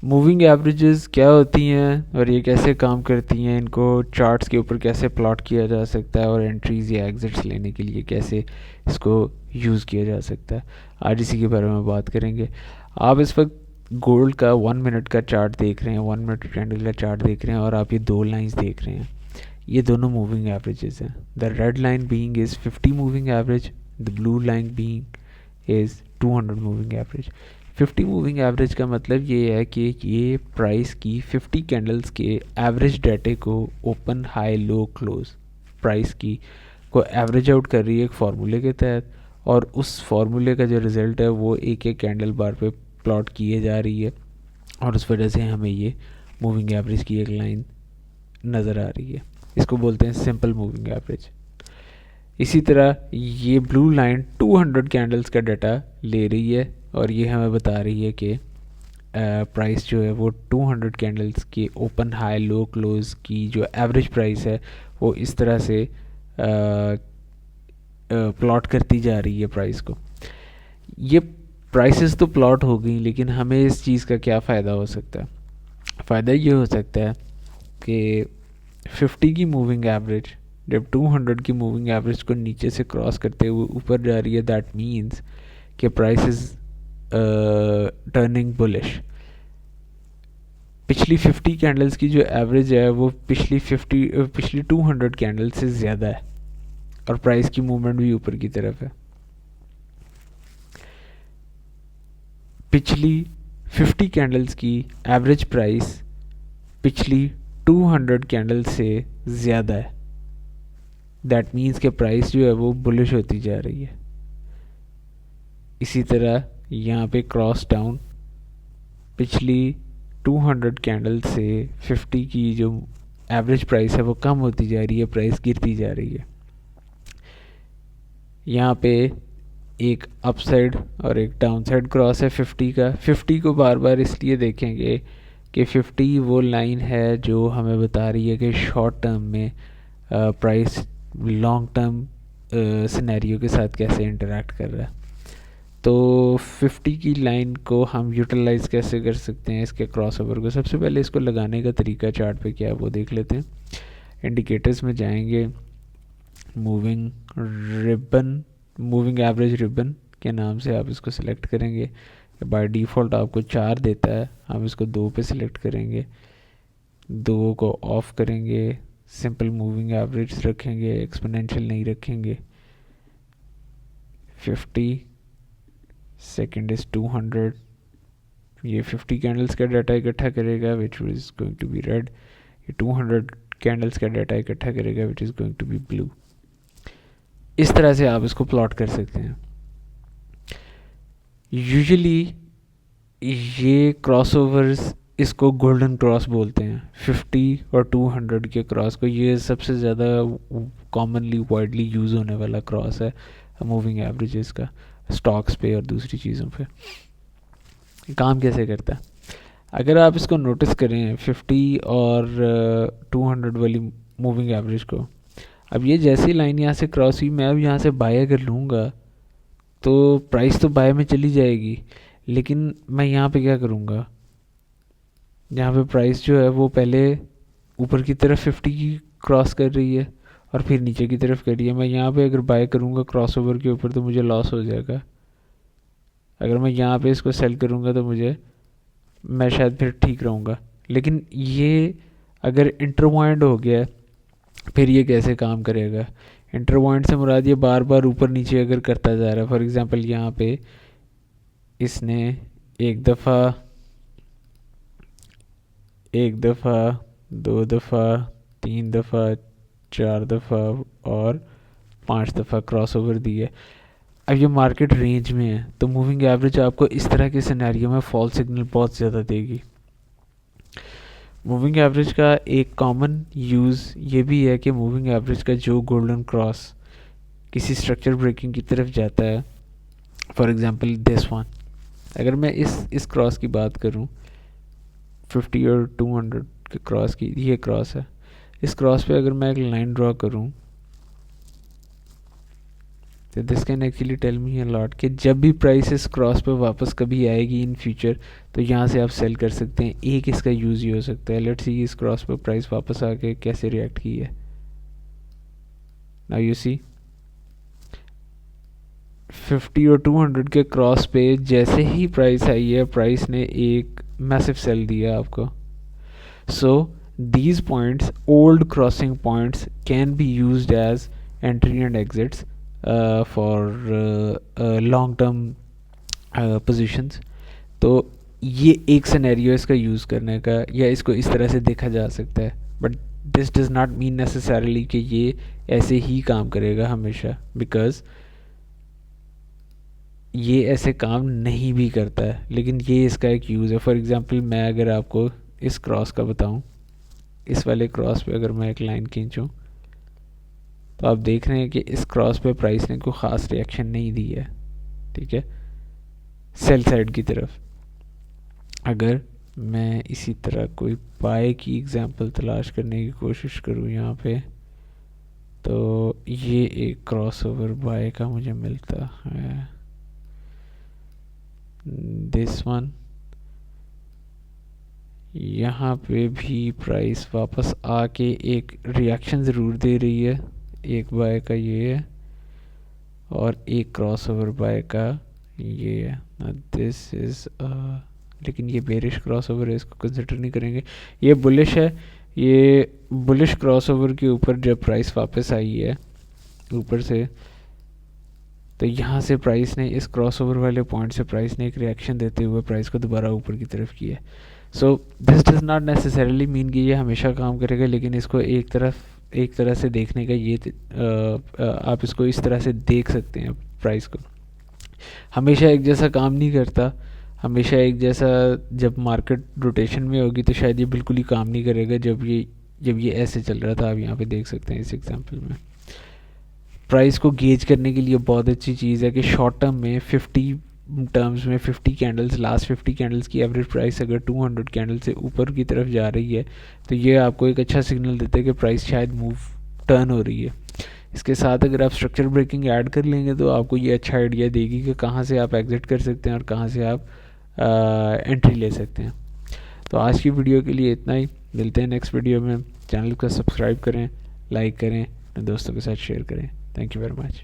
Moving averages क्या होती हैं और ये कैसे काम करती हैं, इनको चार्ट्स के ऊपर कैसे प्लॉट किया जा सकता है और एंट्रीज या एग्जिट्स लेने के लिए कैसे इसको यूज़ किया जा सकता है, आज इसी के बारे में बात करेंगे। आप इस वक्त गोल्ड का 1 मिनट का चार्ट देख रहे हैं, 1 मिनट कैंडल का चार्ट देख रहे हैं और आप ये दो लाइंस देख रहे हैं, ये दोनों मूविंग एवरेजेस हैं। The red line being is 50 moving average, the blue line being is 200 moving average. 50 moving average का मतलब ये है कि ये प्राइस की 50 कैंडल्स के एवरेज डाटे को open high low close price की को एवरेज आउट कर रही है एक फार्मूले के तहत, और उस फार्मूले का जो रिज़ल्ट है वो एक एक कैंडल बार पे प्लॉट किए जा रही है, और उस वजह से हमें ये मूविंग एवरेज की एक लाइन नज़र आ रही है। इसको बोलते हैं सिंपल मूविंग एवरेज। इसी तरह ये ब्लू लाइन 200 कैंडल्स का डाटा ले रही है और ये हमें बता रही है कि प्राइस जो है वो 200 कैंडल्स के ओपन हाई लो क्लोज की जो एवरेज प्राइस है वो इस तरह से प्लॉट करती जा रही है प्राइस को। ये प्राइसेस तो प्लॉट हो गई, लेकिन हमें इस चीज़ का क्या फ़ायदा हो सकता है? फ़ायदा ये हो सकता है कि 50 की मूविंग एवरेज जब 200 की मूविंग एवरेज को नीचे से क्रॉस करते हुए ऊपर जा रही है, दैट मीन्स कि प्राइस इज टर्निंग बुलिश। पिछली 50 कैंडल्स की जो एवरेज है वो पिछली 200 कैंडल से ज़्यादा है और प्राइस की मूवमेंट भी ऊपर की तरफ है। पिछली 50 कैंडल्स की एवरेज प्राइस पिछली 200 कैंडल से ज़्यादा है, दैट मीन्स के प्राइस जो है वो बुलिश होती जा रही है। इसी तरह यहाँ पे क्रॉस डाउन पिछली 200 कैंडल से 50 की जो एवरेज प्राइस है वो कम होती जा रही है, प्राइस गिरती जा रही है। यहाँ पे एक अपसाइड और एक डाउनसाइड क्रॉस है 50 का। 50 को बार बार इसलिए देखेंगे कि 50 वो लाइन है जो हमें बता रही है कि शॉर्ट टर्म में प्राइस लॉन्ग टर्म सिनेरियो के साथ कैसे इंटरेक्ट कर रहा है। तो 50 की लाइन को हम यूटिलाइज कैसे कर सकते हैं इसके क्रॉसओवर को? सबसे पहले इसको लगाने का तरीका चार्ट पे क्या है वो देख लेते हैं। इंडिकेटर्स में जाएंगे, moving ribbon, moving average ribbon के नाम से आप इसको सिलेक्ट करेंगे। बाय डिफ़ॉल्ट आपको 4 देता है, हम इसको 2 पे सिलेक्ट करेंगे, 2 को ऑफ करेंगे, सिंपल मूविंग एवरेज रखेंगे, एक्सपोनेंशियल नहीं रखेंगे। 50 सेकेंड इज़ 200, ये 50 कैंडल्स का डाटा इकट्ठा करेगा which is going to be red. ये 200 कैंडल्स का डाटा इकट्ठा करेगा which is going to be blue. इस तरह से आप इसको प्लॉट कर सकते हैं। यूजुअली ये क्रॉसओवर्स इसको गोल्डन क्रॉस बोलते हैं। 50 और 200 के क्रॉस को, ये सबसे ज़्यादा कॉमनली वाइडली यूज़ होने वाला क्रॉस है मूविंग एवरेजेस का स्टॉक्स पे और दूसरी चीज़ों पे। काम कैसे करता है? अगर आप इसको नोटिस करें 50 और 200 वाली मूविंग एवरेज को, अब ये जैसी लाइन यहाँ से क्रॉस हुई, मैं अब यहाँ से बाय अगर लूँगा तो प्राइस तो बाय में चली जाएगी, लेकिन मैं यहाँ पे क्या करूँगा, यहाँ पे प्राइस जो है वो पहले ऊपर की तरफ 50 की क्रॉस कर रही है और फिर नीचे की तरफ कर रही है। मैं यहाँ पे अगर बाय करूँगा क्रॉस ओवर के ऊपर तो मुझे लॉस हो जाएगा। अगर मैं यहाँ पे इसको सेल करूँगा तो मैं शायद फिर ठीक रहूँगा। लेकिन ये अगर इंटरवाइंड हो गया फिर ये कैसे काम करेगा? इंटरवाइंड से मुराद ये बार बार ऊपर नीचे अगर करता जा रहा है। फॉर एग्जांपल यहाँ पे इसने एक दफ़ा, 2 दफ़ा, 3 दफ़ा, 4 दफ़ा और 5 दफ़ा क्रॉस ओवर दी है। अब ये मार्केट रेंज में है तो मूविंग एवरेज आपको इस तरह के सिनेरियो में फॉल सिग्नल बहुत ज़्यादा देगी। मूविंग एवरेज का एक कॉमन यूज़ ये भी है कि मूविंग एवरेज का जो गोल्डन क्रॉस किसी स्ट्रक्चर ब्रेकिंग की तरफ जाता है, फॉर एग्जांपल दिस वन, अगर मैं इस क्रॉस की बात करूं 50 और 200 के क्रॉस की, ये क्रॉस है, इस क्रॉस पे अगर मैं एक लाइन ड्रॉ करूं तो this can actually tell me a lot कि जब भी प्राइस इस क्रॉस पे वापस कभी आएगी इन फ्यूचर तो यहाँ से आप सेल कर सकते हैं। एक इसका यूज़ ये हो सकता है। लेट्स सी इस क्रॉस पे प्राइस वापस आके कैसे रिएक्ट की है। नाउ यू सी 50 और 200 के क्रॉस पे जैसे ही प्राइस आई है, प्राइस ने एक मैसिव सेल दिया आपको। सो these points, old crossing points, can be used as entry and exits for long term positions. तो ये एक सिनेरियो इसका यूज़ करने का, या इसको इस तरह से देखा जा सकता है। But this does not mean necessarily कि ये ऐसे ही काम करेगा हमेशा, बिकॉज ये ऐसे काम नहीं भी करता है, लेकिन ये इसका एक यूज़ है। फॉर एग्ज़ाम्पल मैं अगर आपको इस क्रॉस का बताऊं, इस वाले क्रॉस पे अगर मैं एक लाइन खींचूं तो आप देख रहे हैं कि इस क्रॉस पे प्राइस ने कोई ख़ास रिएक्शन नहीं दी है, ठीक है, सेल साइड की तरफ। अगर मैं इसी तरह कोई बाय की एग्जांपल तलाश करने की कोशिश करूं यहाँ पे, तो ये एक क्रॉसओवर बाय का मुझे मिलता है, दिस वन। यहाँ पे भी प्राइस वापस आके एक रिएक्शन ज़रूर दे रही है। एक बाय का ये है और एक क्रॉसओवर बाय का ये है। दिस इज़ लेकिन ये बेरिश क्रॉसओवर है, इसको कंसिडर नहीं करेंगे। ये बुलिश है। ये बुलिश क्रॉसओवर के ऊपर जब प्राइस वापस आई है ऊपर से, तो यहाँ से प्राइस ने इस क्रॉसओवर वाले पॉइंट से प्राइस ने एक रिएक्शन देते हुए प्राइस को दोबारा ऊपर की तरफ किया है। So this does not necessarily mean कि ये हमेशा काम करेगा, लेकिन इसको एक तरह से देखने का ये आप इसको इस तरह से देख सकते हैं। प्राइस को हमेशा एक जैसा काम नहीं करता, हमेशा एक जैसा। जब मार्केट रोटेशन में होगी तो शायद ये बिल्कुल ही काम नहीं करेगा। जब ये ऐसे चल रहा था, आप यहाँ पे देख सकते हैं इस एग्जांपल में। प्राइस को गेज करने के लिए बहुत अच्छी चीज़ है कि शॉर्ट टर्म में 50 टर्म्स में 50 कैंडल्स, लास्ट 50 कैंडल्स की एवरेज प्राइस अगर 200 कैंडल से ऊपर की तरफ जा रही है तो ये आपको एक अच्छा सिग्नल देता है कि प्राइस शायद मूव टर्न हो रही है। इसके साथ अगर आप स्ट्रक्चर ब्रेकिंग ऐड कर लेंगे तो आपको ये अच्छा आइडिया देगी कि कहाँ से आप एग्जिट कर सकते हैं और कहाँ से आप एंट्री ले सकते हैं। तो आज की वीडियो के लिए इतना ही। मिलते हैं नेक्स्ट वीडियो में। चैनल को सब्सक्राइब करें, लाइक करें, अपने दोस्तों के साथ शेयर करें। Thank you very much.